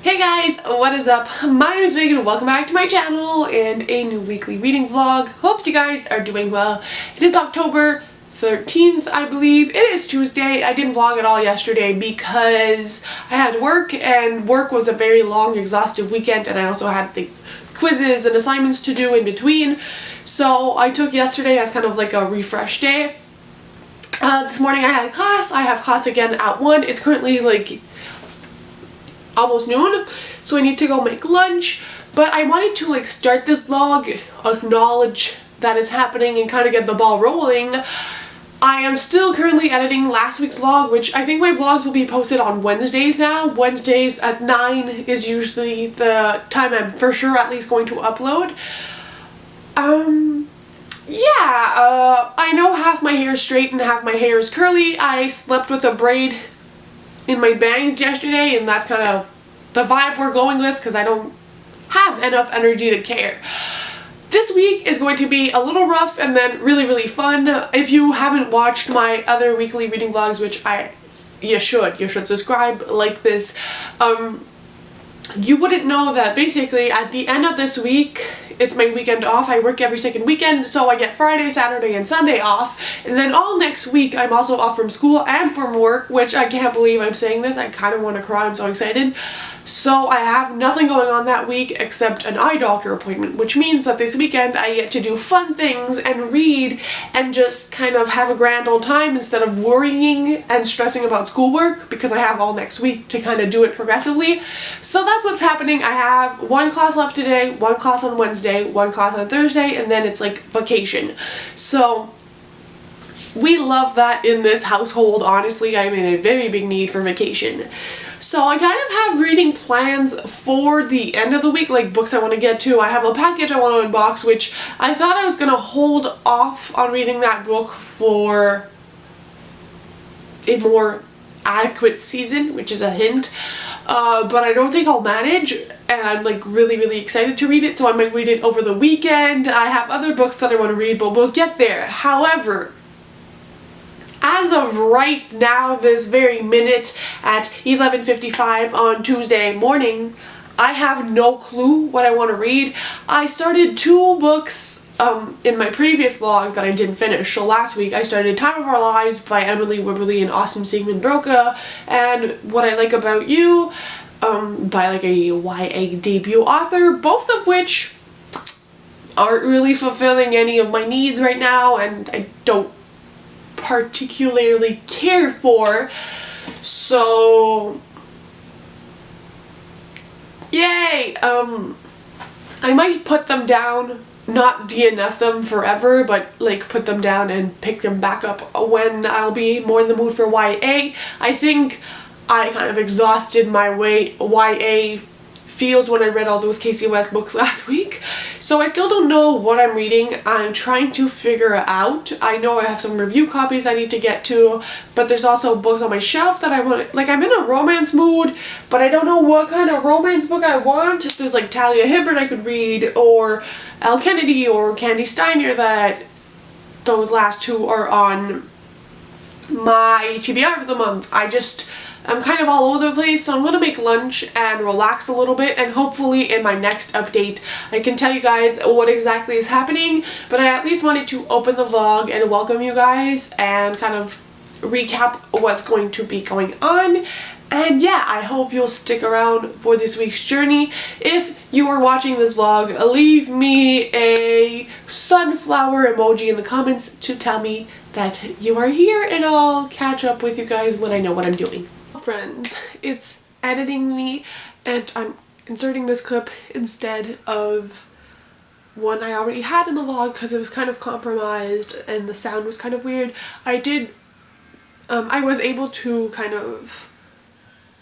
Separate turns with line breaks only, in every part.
Hey guys, what is up? My name is Megan and welcome back to my channel and a new weekly reading vlog. Hope you guys are doing well. It is October 13th, I believe. It is Tuesday. I didn't vlog at all yesterday because I had work and work was a very long, exhaustive weekend, and I also had the quizzes and assignments to do in between. So I took yesterday as kind of like a refresh day. This morning I had class. I have class again at 1. It's currently like almost noon, so I need to go make lunch, but I wanted to like start this vlog, acknowledge that it's happening and kind of get the ball rolling. I am still currently editing last week's vlog, which I think my vlogs will be posted on Wednesdays now. Wednesdays at 9 is usually the time I'm for sure at least going to upload. I know half my hair is straight and half my hair is curly. I slept with a braid in my bangs yesterday, and that's kind of the vibe we're going with because I don't have enough energy to care. This week is going to be a little rough and then really fun. If you haven't watched my other weekly reading vlogs, which you should subscribe, like this, you wouldn't know that basically at the end of this week, it's my weekend off. I work every second weekend, so I get Friday, Saturday, and Sunday off. And then all next week, I'm also off from school and from work, which I can't believe I'm saying this. I kind of want to cry. I'm so excited. So I have nothing going on that week except an eye doctor appointment, which means that this weekend I get to do fun things and read and just kind of have a grand old time instead of worrying and stressing about schoolwork, because I have all next week to kind of do it progressively. So that's what's happening. I have one class left today, one class on Wednesday, one class on Thursday, and then it's like vacation. So we love that in this household. Honestly, I'm in a very big need for vacation. So I kind of have reading plans for the end of the week, like books I want to get to. I have a package I want to unbox, which I thought I was going to hold off on reading that book for a more adequate season, which is a hint. But I don't think I'll manage, and I'm like really excited to read it, so I might read it over the weekend. I have other books that I want to read, but we'll get there. However, as of right now, this very minute at 11:55 on Tuesday morning, I have no clue what I want to read. I started 2 books in my previous vlog that I didn't finish. So last week I started Time of Our Lives by Emily Wibberley and Austin Sigmund Broca, and What I Like About You by like a YA debut author, both of which aren't really fulfilling any of my needs right now, and I don't particularly care for. So yay! I might put them down, not DNF them forever, but like put them down and pick them back up when I'll be more in the mood for YA. I think I kind of exhausted my YA feels when I read all those Casey West books last week. So I still don't know what I'm reading. I'm trying to figure it out. I know I have some review copies I need to get to, but there's also books on my shelf that I want. Like, I'm in a romance mood, but I don't know what kind of romance book I want. There's like Talia Hibbert I could read, or Elle Kennedy, or Candy Steiner. That those last 2 are on my TBR for the month. I'm kind of all over the place, so I'm going to make lunch and relax a little bit, and hopefully in my next update I can tell you guys what exactly is happening. But I at least wanted to open the vlog and welcome you guys and kind of recap what's going to be going on. And yeah, I hope you'll stick around for this week's journey. If you are watching this vlog, leave me a sunflower emoji in the comments to tell me that you are here, and I'll catch up with you guys when I know what I'm doing. Friends, it's editing me, and I'm inserting this clip instead of one I already had in the vlog because it was kind of compromised and the sound was kind of weird. I was able to kind of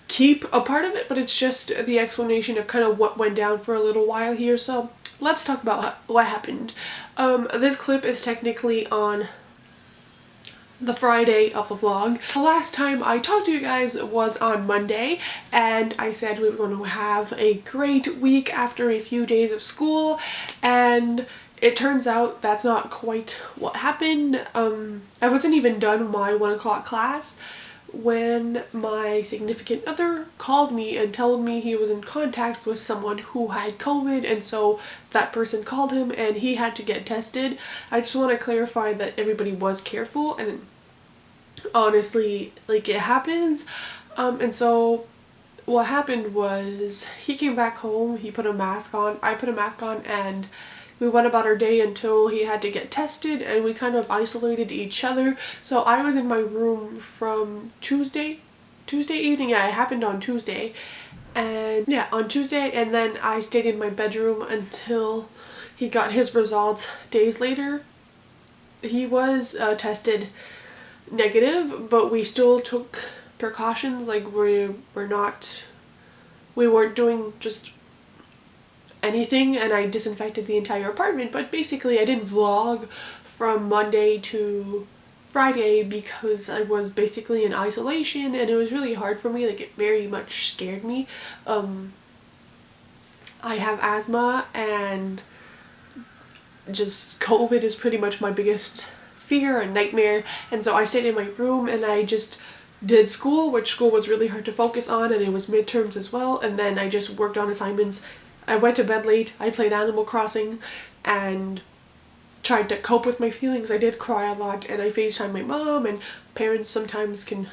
keep a part of it, but it's just the explanation of kind of what went down for a little while here. So let's talk about what happened. This clip is technically on the Friday of the vlog. The last time I talked to you guys was on Monday, and I said we were going to have a great week after a few days of school, and it turns out that's not quite what happened. I wasn't even done my 1 o'clock class when my significant other called me and told me he was in contact with someone who had COVID, and so that person called him and he had to get tested. I just want to clarify that everybody was careful, and honestly, like, it happens. And so what happened was he came back home, he put a mask on, I put a mask on, and we went about our day until he had to get tested, and we kind of isolated each other. So I was in my room from Tuesday evening. Yeah, it happened on Tuesday. And yeah, on Tuesday, and then I stayed in my bedroom until he got his results days later. He was tested negative, but we still took precautions. Like, we weren't doing just anything, and I disinfected the entire apartment. But basically I didn't vlog from Monday to Friday because I was basically in isolation, and it was really hard for me. Like, it very much scared me. I have asthma, and just COVID is pretty much my biggest fear and nightmare, and so I stayed in my room and I just did school, which school was really hard to focus on, and it was midterms as well. And then I just worked on assignments. I went to bed late, I played Animal Crossing, and tried to cope with my feelings. I did cry a lot, and I FaceTime my mom, and parents sometimes can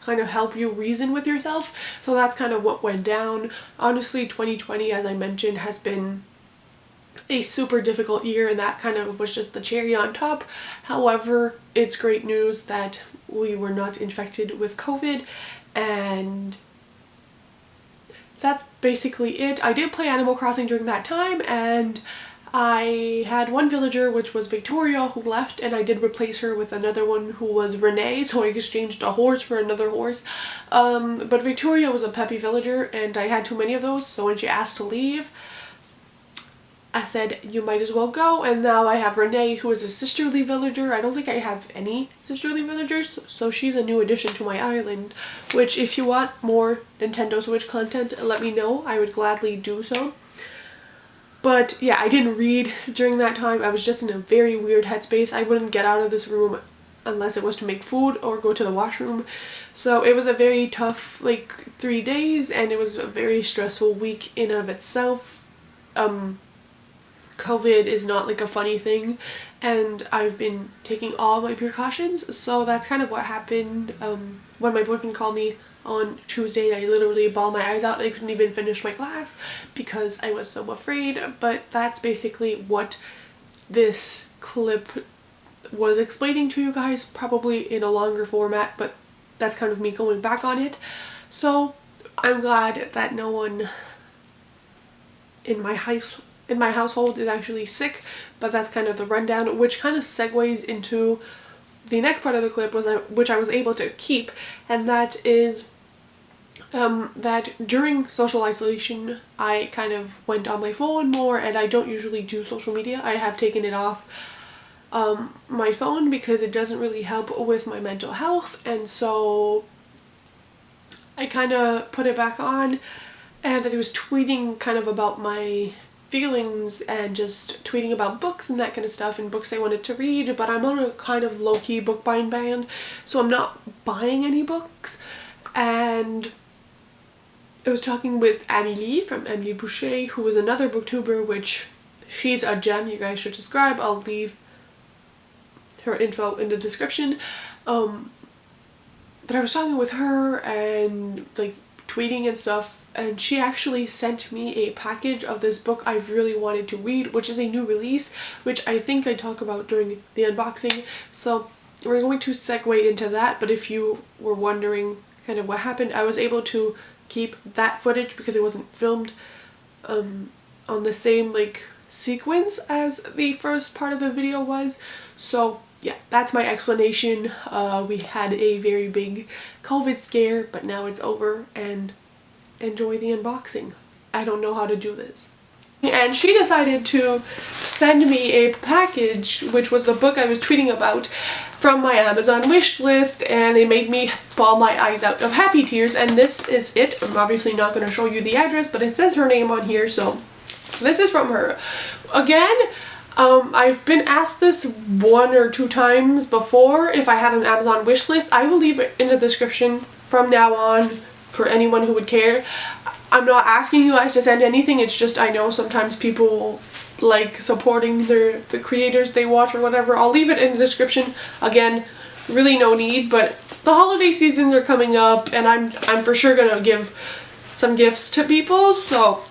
kind of help you reason with yourself. So that's kind of what went down. Honestly, 2020, as I mentioned, has been a super difficult year, and that kind of was just the cherry on top. However, it's great news that we were not infected with COVID, and that's basically it. I did play Animal Crossing during that time, and I had one villager, which was Victoria, who left, and I did replace her with another one who was Renee, so I exchanged a horse for another horse. But Victoria was a peppy villager, and I had too many of those, so when she asked to leave, I said, you might as well go. And now I have Renee, who is a sisterly villager. I don't think I have any sisterly villagers, so she's a new addition to my island, which, if you want more Nintendo Switch content, let me know. I would gladly do so. But yeah, I didn't read during that time. I was just in a very weird headspace. I wouldn't get out of this room unless it was to make food or go to the washroom. So it was a very tough, like, 3 days, and it was a very stressful week in and of itself. COVID is not like a funny thing, and I've been taking all my precautions. So that's kind of what happened. When my boyfriend called me on Tuesday, I literally bawled my eyes out. I couldn't even finish my class because I was so afraid. But that's basically what this clip was explaining to you guys, probably in a longer format, but that's kind of me going back on it. So I'm glad that no one in my household is actually sick, but that's kind of the rundown, which kind of segues into the next part of the clip, which I was able to keep, and that is that during social isolation I kind of went on my phone more, and I don't usually do social media. I have taken it off my phone because it doesn't really help with my mental health, and so I kind of put it back on, and I was tweeting kind of about my feelings and just tweeting about books and that kind of stuff, and books I wanted to read. But I'm on a kind of low-key book buying ban, so I'm not buying any books. And I was talking with Amélie from Amélie Boucher, who is another booktuber, which she's a gem. You guys should subscribe. I'll leave her info in the description. But I was talking with her and like tweeting and stuff, and she actually sent me a package of this book I've really wanted to read, which is a new release, which I think I talk about during the unboxing. So we're going to segue into that, but if you were wondering kind of what happened, I was able to keep that footage because it wasn't filmed on the same like sequence as the first part of the video was. So yeah, that's my explanation. We had a very big COVID scare, but now it's over, and enjoy the unboxing. I don't know how to do this. And she decided to send me a package, which was the book I was tweeting about, from my Amazon wish list, and it made me bawl my eyes out of happy tears, and this is it. I'm obviously not going to show you the address, but it says her name on here, so this is from her. Again, I've been asked this 1 or 2 times before if I had an Amazon wish list. I will leave it in the description from now on for anyone who would care. I'm not asking you guys to send anything, it's just I know sometimes people like supporting the creators they watch or whatever. I'll leave it in the description. Again, really no need, but the holiday seasons are coming up and I'm for sure gonna give some gifts to people, so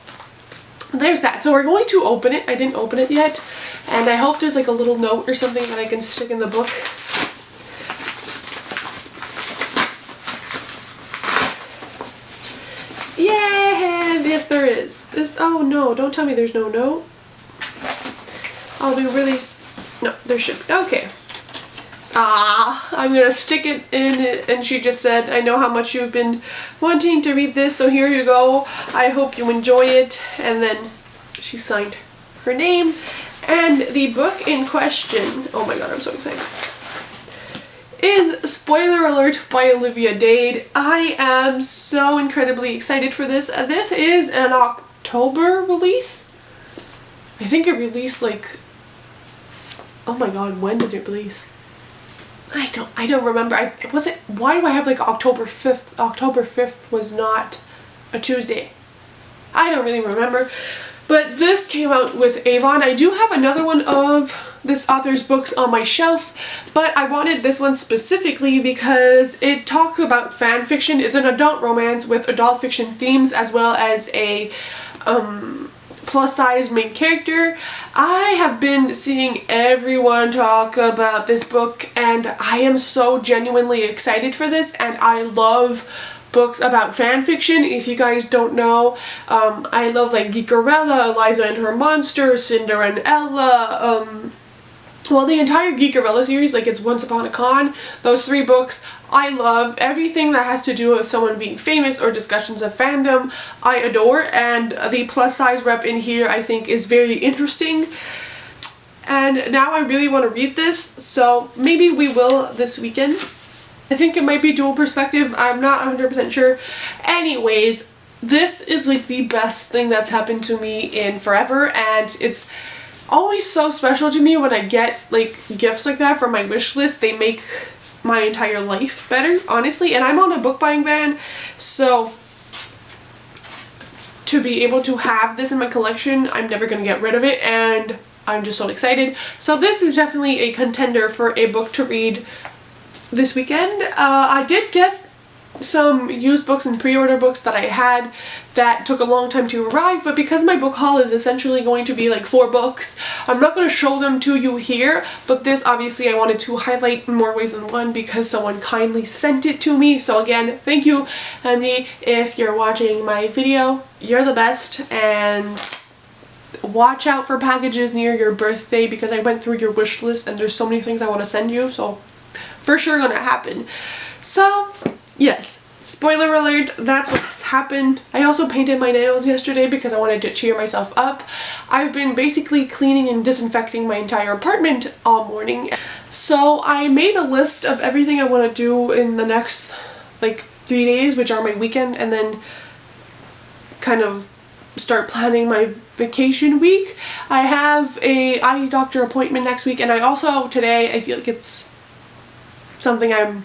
there's that. So we're going to open it. I didn't open it yet, and I hope there's like a little note or something that I can stick in the book. Yeah, yes there is. Oh no, don't tell me there's no note. I'll be really, no, there should be, okay. I'm gonna stick it in it, and she just said, I know how much you've been wanting to read this, so here you go. I hope you enjoy it. And then she signed her name. And the book in question, oh my god, I'm so excited, is Spoiler Alert by Olivia Dade. I am so incredibly excited for this. This is an October release. I think it released like, oh my god, when did it release? I don't remember. Why do I have like October 5th? October 5th was not a Tuesday. I don't really remember. But this came out with Avon. I do have another one of this author's books on my shelf, but I wanted this one specifically because it talks about fan fiction. It's an adult romance with adult fiction themes as well as a plus size main character. I have been seeing everyone talk about this book and I am so genuinely excited for this, and I love books about fan fiction. If you guys don't know, I love like Geekerella, Eliza and Her Monster, Cinderella, well, the entire Geekerella series, like it's Once Upon a Con, those 3 books, I love. Everything that has to do with someone being famous or discussions of fandom, I adore, and the plus size rep in here I think is very interesting. And now I really want to read this, so maybe we will this weekend. I think it might be dual perspective, I'm not 100% sure. Anyways, this is like the best thing that's happened to me in forever, and it's always so special to me when I get like gifts like that from my wish list. They make my entire life better, honestly, and I'm on a book buying ban, so to be able to have this in my collection, I'm never gonna get rid of it, and I'm just so excited. So this is definitely a contender for a book to read this weekend. I did get some used books and pre-order books that I had that took a long time to arrive, but because my book haul is essentially going to be like 4 books, I'm not going to show them to you here, but this obviously I wanted to highlight in more ways than one because someone kindly sent it to me. So again, thank you, Emily. If you're watching my video, you're the best, and watch out for packages near your birthday because I went through your wish list and there's so many things I want to send you, so for sure gonna happen. So yes, spoiler alert, that's what's happened. I also painted my nails yesterday because I wanted to cheer myself up. I've been basically cleaning and disinfecting my entire apartment all morning. So I made a list of everything I want to do in the next like 3 days, which are my weekend, and then kind of start planning my vacation week. I have a eye doctor appointment next week, and I also today, I feel like it's something I'm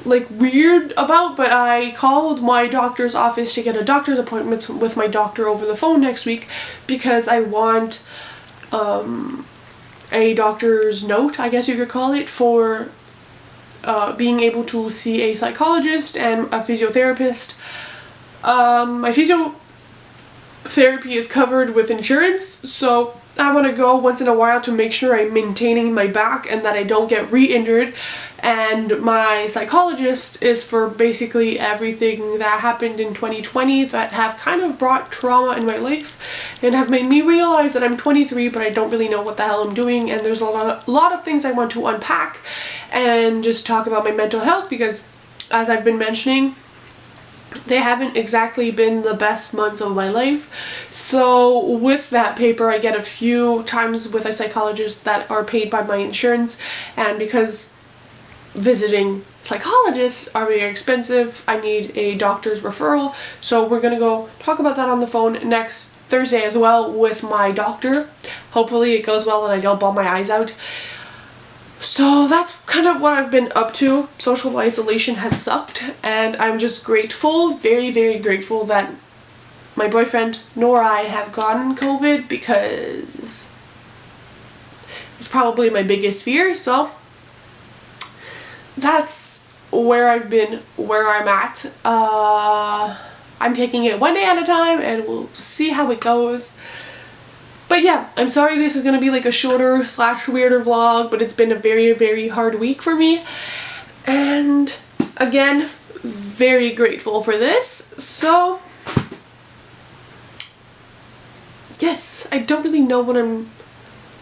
like weird about, but I called my doctor's office to get a doctor's appointment with my doctor over the phone next week because I want a doctor's note, I guess you could call it, for being able to see a psychologist and a physiotherapist. My physiotherapy is covered with insurance, so I want to go once in a while to make sure I'm maintaining my back and that I don't get re-injured. And my psychologist is for basically everything that happened in 2020 that have kind of brought trauma in my life and have made me realize that I'm 23 but I don't really know what the hell I'm doing, and there's a lot of things I want to unpack and just talk about my mental health because, as I've been mentioning, they haven't exactly been the best months of my life. So with that paper, I get a few times with a psychologist that are paid by my insurance, and because visiting psychologists are very expensive, I need a doctor's referral. So we're gonna go talk about that on the phone next Thursday as well with my doctor. Hopefully it goes well and I don't bawl my eyes out. So that's kind of what I've been up to. Social isolation has sucked, and I'm just grateful, very, very grateful that my boyfriend nor I have gotten COVID, because it's probably my biggest fear. So that's where I've been, where I'm at. I'm taking it one day at a time and we'll see how it goes. But yeah, I'm sorry this is going to be like a shorter / weirder vlog, but it's been a very, very hard week for me. And again, very grateful for this. So yes, I don't really know what I'm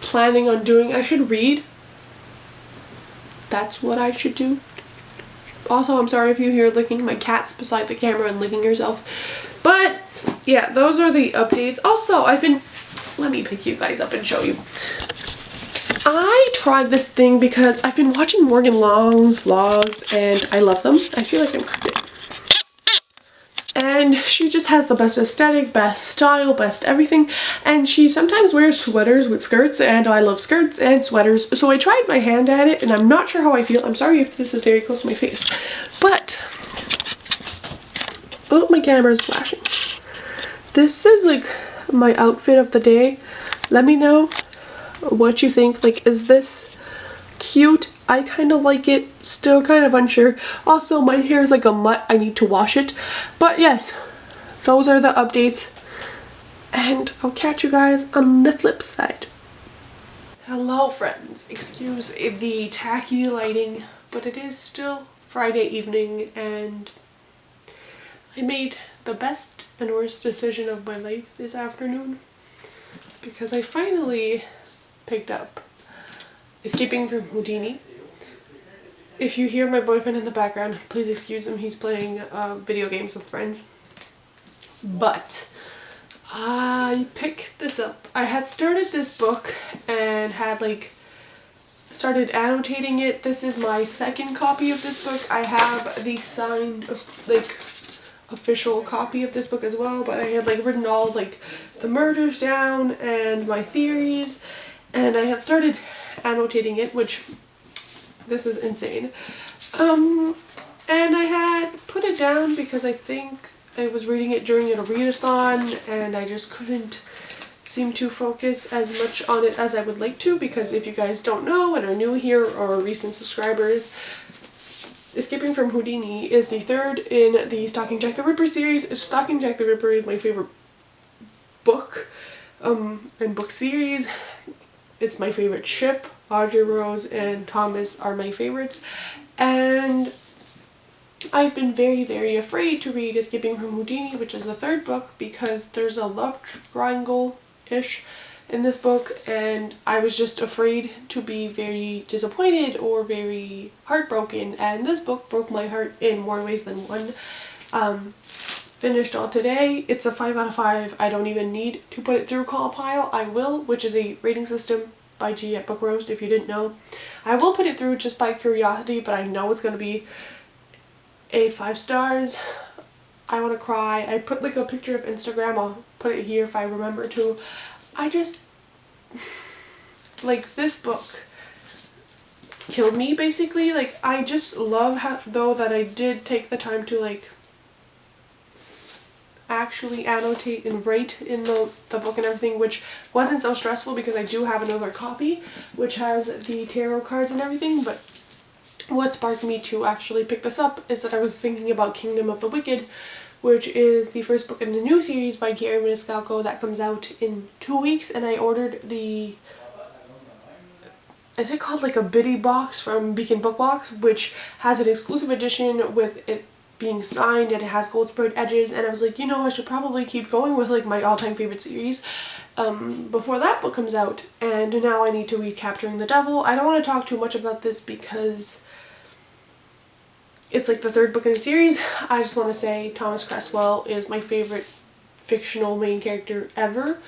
planning on doing. I should read. That's what I should do. Also, I'm sorry if you hear licking my cat's beside the camera and licking herself. But yeah, those are the updates. Also, let me pick you guys up and show you. I tried this thing because I've been watching Morgan Long's vlogs and I love them. I feel like I'm crooked. And she just has the best aesthetic, best style, best everything. And she sometimes wears sweaters with skirts, and I love skirts and sweaters. So I tried my hand at it and I'm not sure how I feel. I'm sorry if this is very close to my face. But, oh, my camera's flashing. This is like my outfit of the day. Let me know what you think. Like, is this cute? I kind of like it, still kind of unsure. Also, my hair is like a mutt, I need to wash it. But yes, those are the updates, and I'll catch you guys on the flip side. Hello friends, excuse the tacky lighting, but it is still Friday evening and I made the best and worst decision of my life this afternoon, because I finally picked up Escaping from Houdini. If you hear my boyfriend in the background, please excuse him, he's playing video games with friends. But I picked this up. I had started this book and had started annotating it. This is my second copy of this book. I have the signed official copy of this book as well, but I had written all the murders down and my theories, and I had started annotating it, which this is insane. And I had put it down because I think I was reading it during a readathon and I just couldn't seem to focus as much on it as I would like to, because if you guys don't know and are new here or recent subscribers, Escaping from Houdini is the third in the Stalking Jack the Ripper series. Stalking Jack the Ripper is my favorite book and book series. It's my favorite ship. Audrey Rose and Thomas are my favorites, and I've been very, very afraid to read Escaping from Houdini, which is the third book, because there's a love triangle-ish in this book, and I was just afraid to be very disappointed or very heartbroken, and this book broke my heart in more ways than one. Finished all today. It's a 5 out of 5. I don't even need to put it through Call Pile. I will, which is a rating system by G at Book Roast, if you didn't know. I will put it through just by curiosity, but I know it's going to be a 5 stars. I want to cry. I put a picture of Instagram. I'll put it here if I remember to. I just, this book killed me, basically. I just love how, though, that I did take the time to actually annotate and write in the book and everything, which wasn't so stressful because I do have another copy which has the tarot cards and everything. But what sparked me to actually pick this up is that I was thinking about Kingdom of the Wicked, which is the first book in the new series by Gary Maniscalco that comes out in 2 weeks, and I ordered the, is it called a Biddy box from Beacon Book Box, which has an exclusive edition with it being signed and it has gold sprayed edges, and I was like, I should probably keep going with my all-time favorite series before that book comes out. And now I need to read Capturing the Devil. I don't want to talk too much about this because it's the third book in a series. I just want to say Thomas Cresswell is my favorite fictional main character ever.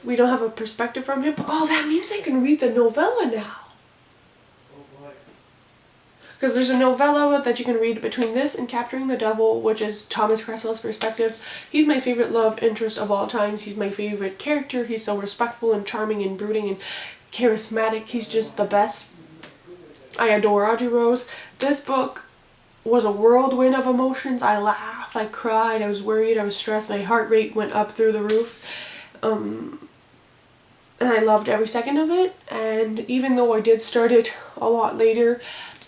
We don't have a perspective from him. Oh, that means I can read the novella now. because there's a novella that you can read between this and Capturing the Devil, which is Thomas Creswell's perspective. He's my favorite love interest of all times. He's my favorite character. He's so respectful and charming and brooding and charismatic. He's just the best. I adore Audrey Rose. This book was a whirlwind of emotions. I laughed, I cried, I was worried, I was stressed, my heart rate went up through the roof. And I loved every second of it. And even though I did start it a lot later,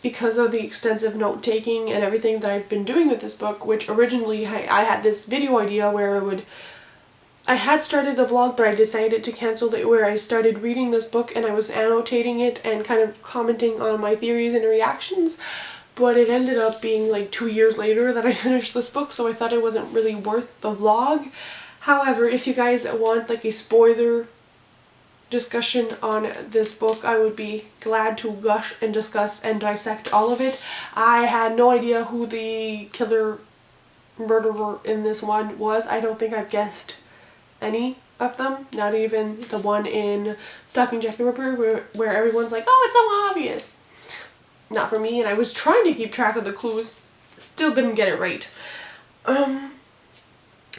because of the extensive note-taking and everything that I've been doing with this book, which originally I had this video idea where I had started a vlog, but I decided to cancel it, where I started reading this book and I was annotating it and kind of commenting on my theories and reactions, but it ended up being like 2 years later that I finished this book, so I thought it wasn't really worth the vlog. However, if you guys want like a spoiler discussion on this book, I would be glad to gush and discuss and dissect all of it. I had no idea who the killer murderer in this one was. I don't think I've guessed any of them, not even the one in Stalking Jack the Ripper where everyone's like, oh, it's so obvious. Not for me, and I was trying to keep track of the clues, still didn't get it right.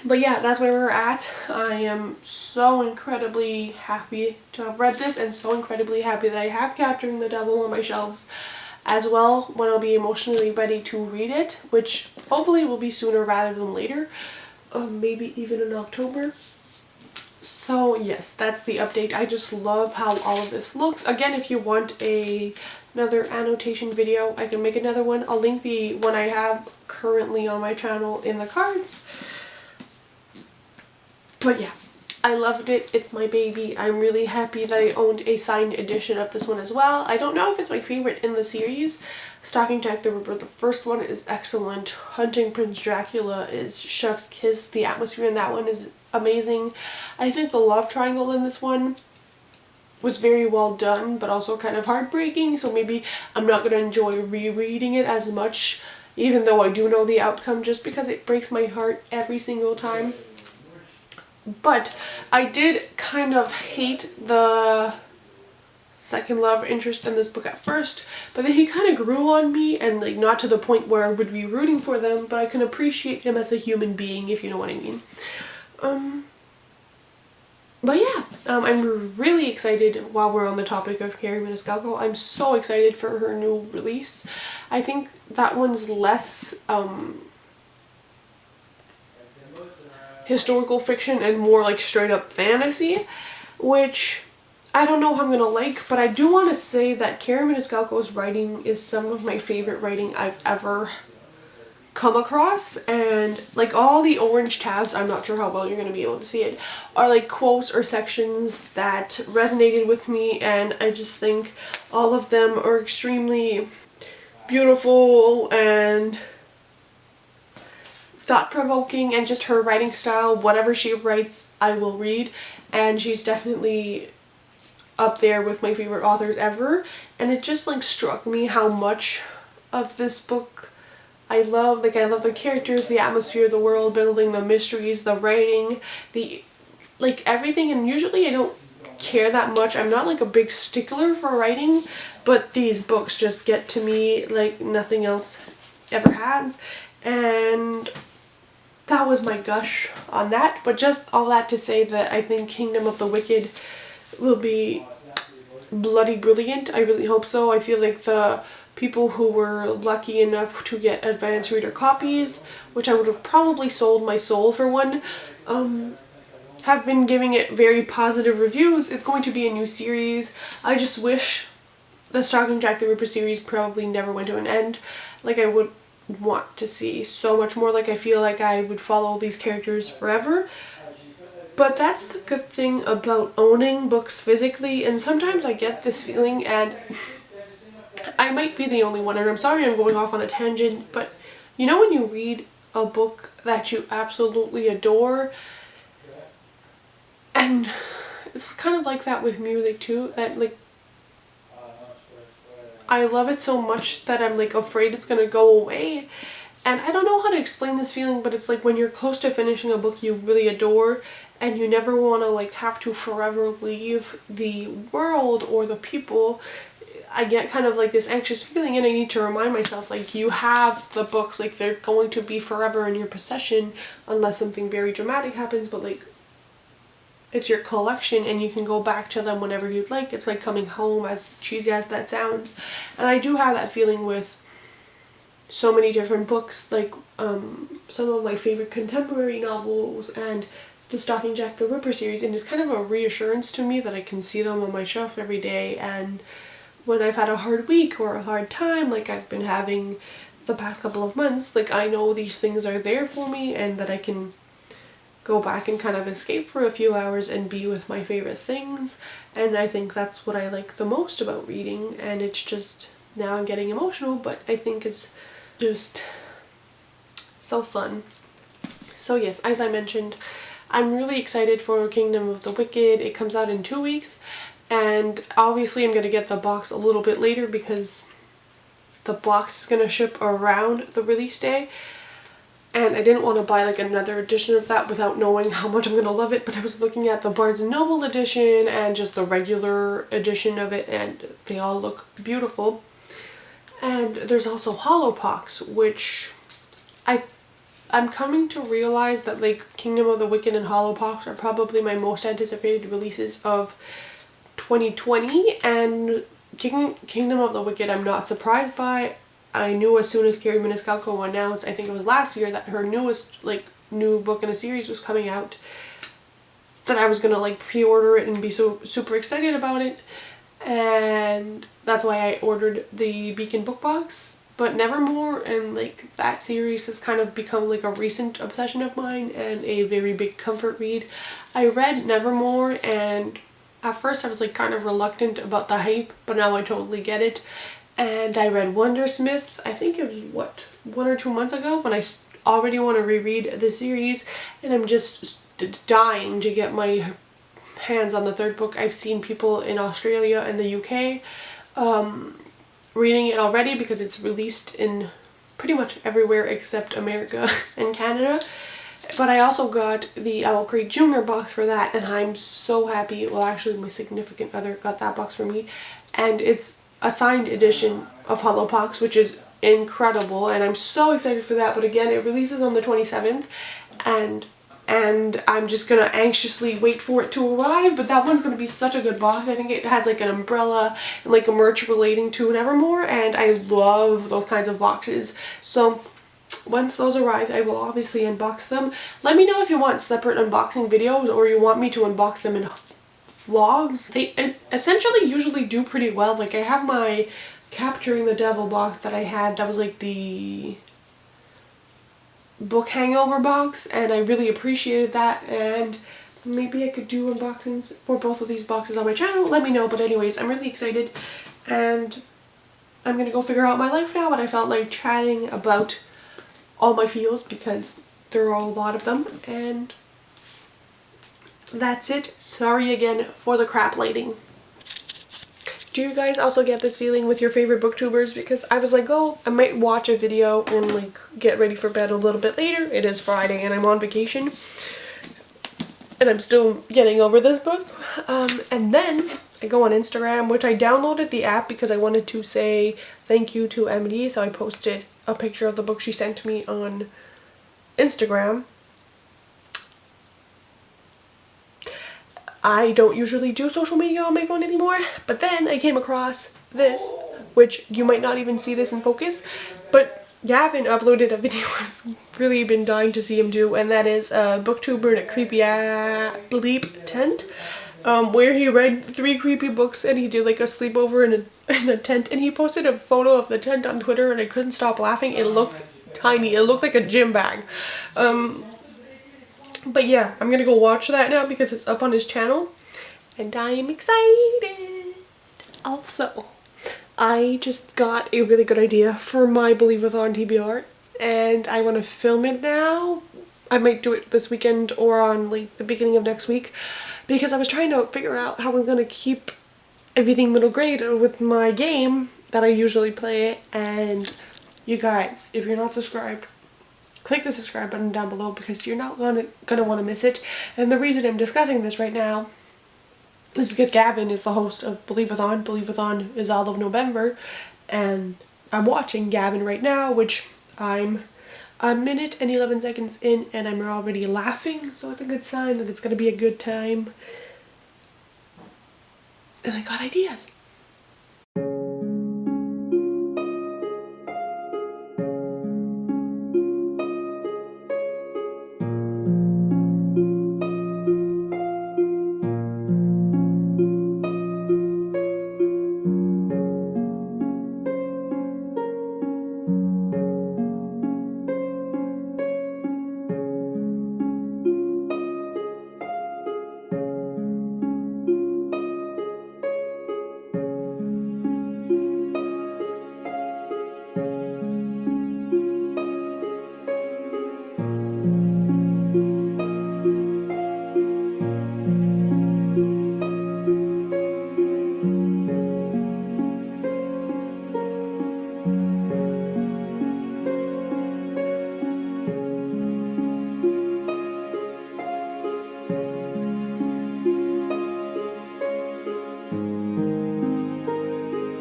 But yeah, that's where we're at. I am so incredibly happy to have read this, and so incredibly happy that I have Capturing the Devil on my shelves as well, when I'll be emotionally ready to read it, which hopefully will be sooner rather than later, maybe even in October. So yes, that's the update. I just love how all of this looks. Again, if you want another annotation video, I can make another one. I'll link the one I have currently on my channel in the cards. But yeah, I loved it. It's my baby. I'm really happy that I owned a signed edition of this one as well. I don't know if it's my favorite in the series. Stalking Jack the Ripper, the first one, is excellent. Hunting Prince Dracula is chef's kiss. The atmosphere in that one is amazing. I think the love triangle in this one was very well done, but also kind of heartbreaking, so maybe I'm not going to enjoy rereading it as much, even though I do know the outcome, just because it breaks my heart every single time. But I did kind of hate the second love interest in this book at first, but then he kind of grew on me, and like not to the point where I would be rooting for them, but I can appreciate him as a human being, if you know what I mean. But yeah, I'm really excited. While we're on the topic of Carrie Maniscalco, I'm so excited for her new release. I think that one's less historical fiction and more like straight up fantasy, which I don't know how I'm gonna like, but I do want to say that Carrie Maniscalco's writing is some of my favorite writing I've ever come across, and like all the orange tabs, I'm not sure how well you're going to be able to see it, are like quotes or sections that resonated with me, and I just think all of them are extremely beautiful and thought-provoking, and just her writing style, whatever she writes I will read, and she's definitely up there with my favorite authors ever. And it just like struck me how much of this book I love. Like, I love the characters, the atmosphere, the world building, the mysteries, the writing, the like everything. And usually I don't care that much. I'm not like a big stickler for writing, but these books just get to me like nothing else ever has. And that was my gush on that. But just all that to say that I think Kingdom of the Wicked will be bloody brilliant. I really hope so. I feel like the people who were lucky enough to get advanced reader copies, which I would have probably sold my soul for one, have been giving it very positive reviews. It's going to be a new series. I just wish the Stalking Jack the Ripper series probably never went to an end. Like, I would want to see so much more. Like, I feel like I would follow these characters forever. But that's the good thing about owning books physically, and sometimes I get this feeling, and I might be the only one, and I'm sorry I'm going off on a tangent, but you know when you read a book that you absolutely adore, and it's kind of like that with music too, that like I love it so much that I'm like afraid it's gonna go away. And I don't know how to explain this feeling, but it's like when you're close to finishing a book you really adore, and you never want to like have to forever leave the world or the people. I get kind of like this anxious feeling, and I need to remind myself, like, you have the books, like, they're going to be forever in your possession unless something very dramatic happens, but like, it's your collection and you can go back to them whenever you'd like. It's like coming home, as cheesy as that sounds. And I do have that feeling with so many different books, like some of my favorite contemporary novels and the Stalking Jack the Ripper series, and it's kind of a reassurance to me that I can see them on my shelf every day. And when I've had a hard week or a hard time, like I've been having the past couple of months, like I know these things are there for me and that I can go back and kind of escape for a few hours and be with my favorite things. And I think that's what I like the most about reading, and it's just, now I'm getting emotional, but I think it's just so fun. So yes, as I mentioned, I'm really excited for Kingdom of the Wicked. It comes out in 2 weeks, and obviously I'm going to get the box a little bit later because the box is going to ship around the release day. And I didn't want to buy like another edition of that without knowing how much I'm going to love it. But I was looking at the Barnes & Noble edition and just the regular edition of it, and they all look beautiful. And there's also Hollowpox, which I'm coming to realize that like Kingdom of the Wicked and Hollowpox are probably my most anticipated releases of 2020. And Kingdom of the Wicked I'm not surprised by. I knew as soon as Carrie Maniscalco announced, I think it was last year, that her newest like new book in a series was coming out, that I was gonna like pre-order it and be so super excited about it. And that's why I ordered the Beacon book box. But Nevermore and like that series has kind of become like a recent obsession of mine and a very big comfort read. I read Nevermore, and at first I was like kind of reluctant about the hype, but now I totally get it. And I read Wondersmith, I think it was, what, 1 or 2 months ago, when I already want to reread the series, and I'm just dying to get my hands on the third book. I've seen people in Australia and the UK reading it already because it's released in pretty much everywhere except America and Canada. But I also got the Owl Creek Junior box for that, and I'm so happy. Well, actually my significant other got that box for me, and it's a signed edition of Hollowpox, which is incredible, and I'm so excited for that. But again, it releases on the 27th, and I'm just gonna anxiously wait for it to arrive. But that one's gonna be such a good box. I think it has like an umbrella and like a merch relating to Nevermore, and I love those kinds of boxes. So once those arrive, I will obviously unbox them. Let me know if you want separate unboxing videos or you want me to unbox them in vlogs. They essentially usually do pretty well. Like I have my Capturing the Devil box that I had, that was like the book hangover box, and I really appreciated that, and maybe I could do unboxings for both of these boxes on my channel. Let me know. But anyways, I'm really excited, and I'm gonna go figure out my life now, but I felt like chatting about all my feels because there are a lot of them, and that's it. Sorry again for the crap lighting. Do you guys also get this feeling with your favorite booktubers? Because I was like, oh, I might watch a video and like get ready for bed a little bit later. It is Friday and I'm on vacation, and I'm still getting over this book. And then I go on Instagram, which I downloaded the app because I wanted to say thank you to Emily, so I posted a picture of the book she sent me on Instagram. I don't usually do social media on my phone anymore, but then I came across this, which you might not even see this in focus, but Gavin uploaded a video I've really been dying to see him do, and that is a booktuber in a creepy bleep tent, where he read 3 creepy books and he did like a sleepover in a tent, and he posted a photo of the tent on Twitter, and I couldn't stop laughing. It looked tiny. It looked like a gym bag. But yeah, I'm gonna go watch that now because it's up on his channel, and I am excited. Also, I just got a really good idea for my Believe-A-thon TBR, and I want to film it now. I might do it this weekend or on like the beginning of next week, because I was trying to figure out how I'm gonna keep everything middle grade with my game that I usually play. And you guys, if you're not subscribed, click the subscribe button down below because you're not gonna want to miss it. And the reason I'm discussing this right now is because Gavin is the host of Believe-a-thon. Believe-a-thon is all of November, and I'm watching Gavin right now, which I'm a minute and 11 seconds in, and I'm already laughing, so it's a good sign that it's going to be a good time. And I got ideas.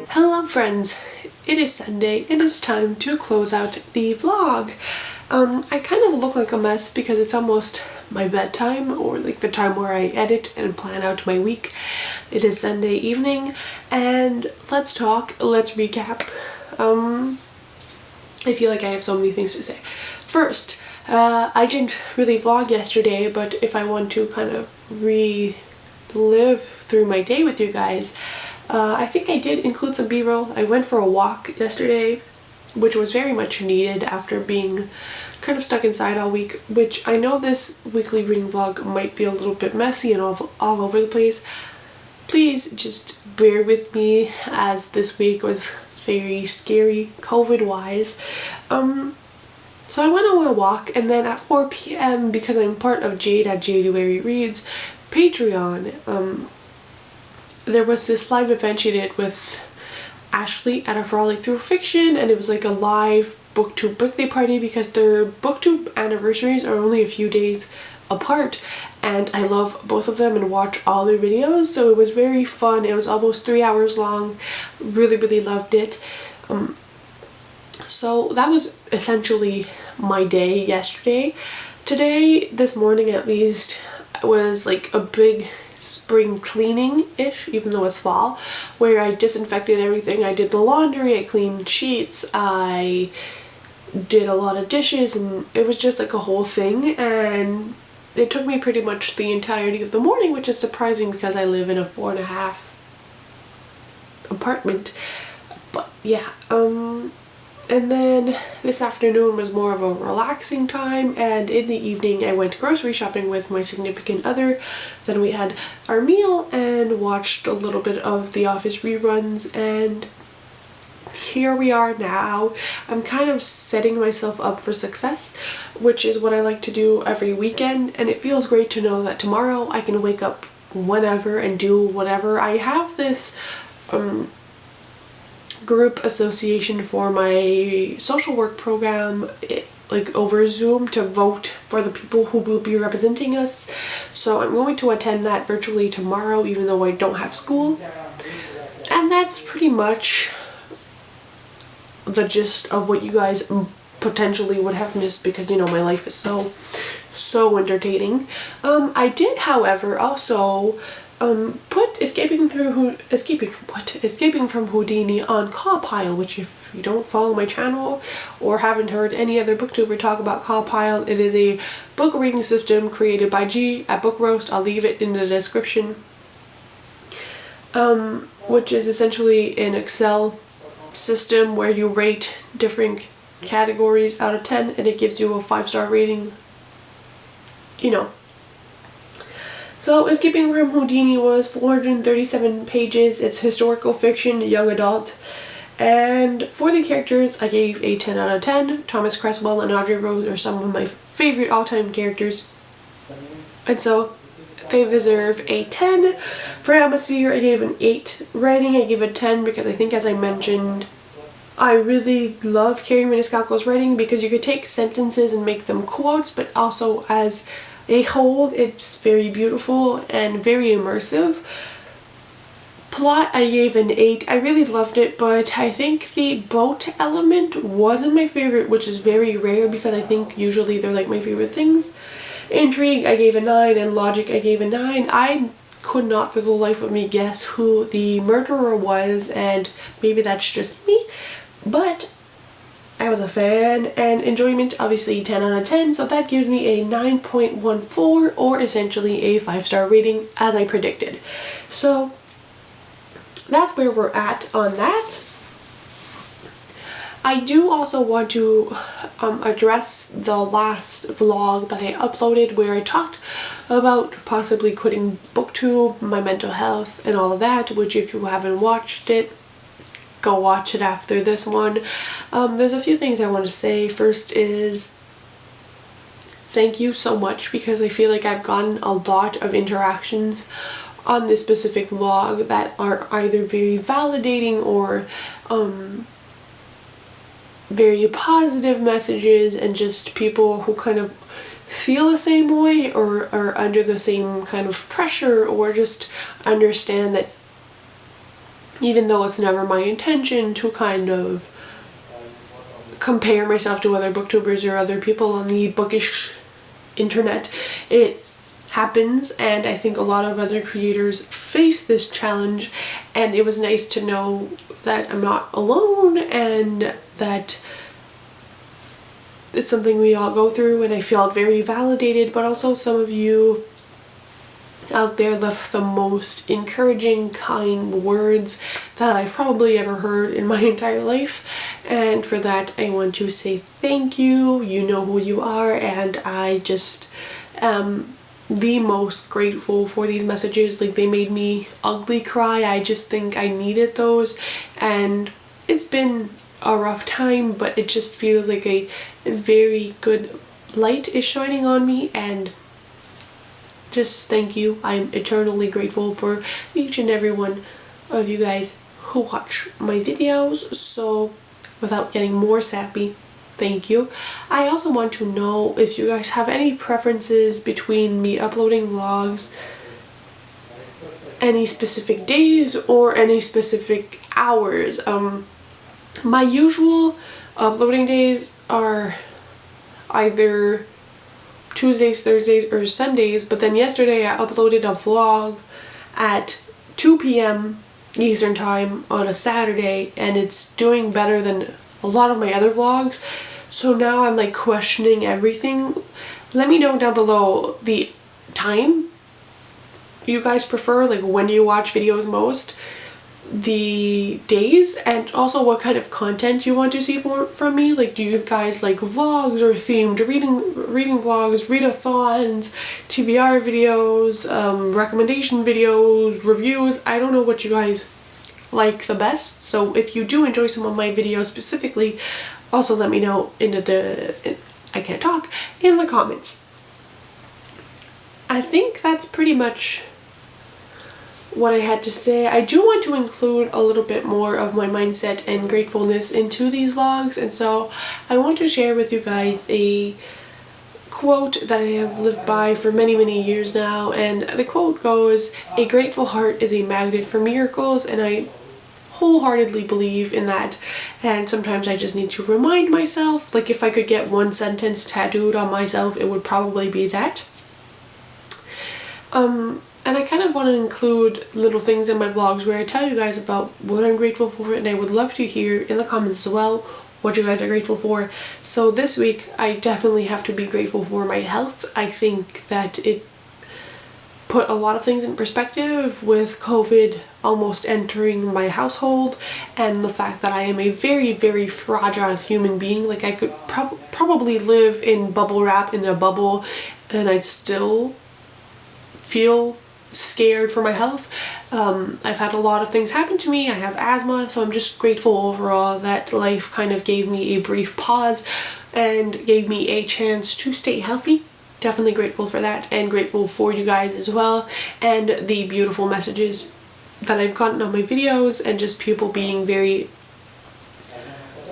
Hello friends, it is Sunday. It is time to close out the vlog. I kind of look like a mess because it's almost my bedtime, or like the time where I edit and plan out my week. It is Sunday evening, and let's talk, let's recap. I feel like I have so many things to say. First, I didn't really vlog yesterday, but if I want to kind of relive through my day with you guys, I think I did include some b-roll. I went for a walk yesterday, which was very much needed after being kind of stuck inside all week, which I know this weekly reading vlog might be a little bit messy and all over the place. Please just bear with me, as this week was very scary COVID-wise. So I went on a walk, and then at 4 p.m, because I'm part of Jade at January Reads Patreon, there was this live event she did with Ashley at a Frolic Through Fiction, and it was like a live booktube birthday party because their booktube anniversaries are only a few days apart, and I love both of them and watch all their videos, so it was very fun. It was almost 3 hours long. Really loved it. So that was essentially my day yesterday. Today, this morning at least, was like a big spring cleaning-ish, even though it's fall, where I disinfected everything. I did the laundry, I cleaned sheets, I did a lot of dishes, and it was just like a whole thing, and it took me pretty much the entirety of the morning, which is surprising because I live in a 4.5 apartment. But yeah, and then this afternoon was more of a relaxing time, and in the evening I went grocery shopping with my significant other. Then we had our meal and watched a little bit of The Office reruns, and here we are now. I'm kind of setting myself up for success, which is what I like to do every weekend, and it feels great to know that tomorrow I can wake up whenever and do whatever. I have this group association for my social work program, like over Zoom, to vote for the people who will be representing us. So I'm going to attend that virtually tomorrow, even though I don't have school. And that's pretty much the gist of what you guys potentially would have missed, because you know my life is so entertaining. I did, however, also put Escaping From Houdini on Cawpile, which if you don't follow my channel or haven't heard any other booktuber talk about Cawpile, it is a book reading system created by G at Book Roast. I'll leave it in the description. Which is essentially an Excel system where you rate different categories out of 10, and it gives you a 5-star rating, you know. So Escaping From Houdini was 437 pages. It's historical fiction, young adult. And for the characters, I gave a 10 out of 10. Thomas Cresswell and Audrey Rose are some of my favorite all-time characters, and so they deserve a 10. For atmosphere, I gave an 8. Writing, I gave a 10 because I think, as I mentioned, I really love Carrie Maniscalco's writing because you could take sentences and make them quotes, but also as a whole, it's very beautiful and very immersive. Plot, I gave an 8. I really loved it, but I think the boat element wasn't my favorite, which is very rare because I think usually they're like my favorite things. Intrigue, I gave a 9, and logic, I gave a 9. I could not for the life of me guess who the murderer was, and maybe that's just me, but I was a fan. And enjoyment, obviously 10 out of 10, so that gives me a 9.14, or essentially a 5-star rating as I predicted. So that's where we're at on that. I do also want to address the last vlog that I uploaded where I talked about possibly quitting booktube, my mental health and all of that, which if you haven't watched it, go watch it after this one. There's a few things I want to say. First is thank you so much, because I feel like I've gotten a lot of interactions on this specific vlog that are either very validating or very positive messages, and just people who kind of feel the same way or are under the same kind of pressure, or just understand that even though it's never my intention to kind of compare myself to other booktubers or other people on the bookish internet, it happens, and I think a lot of other creators face this challenge, and it was nice to know that I'm not alone and that it's something we all go through, and I felt very validated. But also some of you out there left the most encouraging, kind words that I've probably ever heard in my entire life, and for that I want to say thank you. You know who you are, and I just am the most grateful for these messages. Like, they made me ugly cry. I just think I needed those, and it's been a rough time, but it just feels like a very good light is shining on me, and just thank you. I'm eternally grateful for each and every one of you guys who watch my videos. So without getting more sappy, thank you. I also want to know if you guys have any preferences between me uploading vlogs any specific days or any specific hours. My usual uploading days are either Tuesdays, Thursdays, or Sundays, but then yesterday I uploaded a vlog at 2 p.m. Eastern time on a Saturday, and it's doing better than a lot of my other vlogs. So now I'm like questioning everything. Let me know down below the time you guys prefer, like when you watch videos most, the days, and also what kind of content you want to see from me. Like, do you guys like vlogs or themed reading vlogs, readathons, TBR videos, recommendation videos, reviews? I don't know what you guys like the best, so if you do enjoy some of my videos specifically, also let me know in the in the comments. I think that's pretty much what I had to say. I do want to include a little bit more of my mindset and gratefulness into these vlogs, and so I want to share with you guys a quote that I have lived by for many years now, and the quote goes, "A grateful heart is a magnet for miracles," and I wholeheartedly believe in that, and sometimes I just need to remind myself. Like, if I could get one sentence tattooed on myself, it would probably be that. And I kind of want to include little things in my vlogs where I tell you guys about what I'm grateful for, and I would love to hear in the comments as well what you guys are grateful for. So this week I definitely have to be grateful for my health. I think that it put a lot of things in perspective with COVID almost entering my household, and the fact that I am a very fragile human being. Like, I could probably live in bubble wrap in a bubble and I'd still feel scared for my health. I've had a lot of things happen to me. I have asthma, so I'm just grateful overall that life kind of gave me a brief pause and gave me a chance to stay healthy. Definitely grateful for that, and grateful for you guys as well, and the beautiful messages that I've gotten on my videos, and just people being very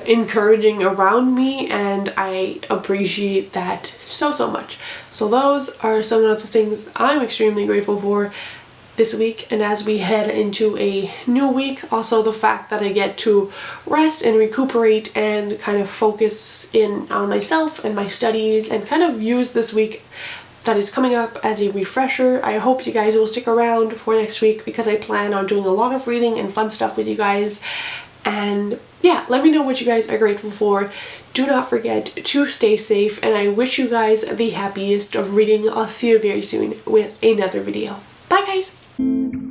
encouraging around me, and I appreciate that so much. So those are some of the things I'm extremely grateful for. this week and as we head into a new week. Also the fact that I get to rest and recuperate and kind of focus in on myself and my studies and kind of use this week that is coming up as a refresher. I hope you guys will stick around for next week because I plan on doing a lot of reading and fun stuff with you guys. And yeah, let me know what you guys are grateful for. Do not forget to stay safe, and I wish you guys the happiest of reading. I'll see you very soon with another video. Bye guys!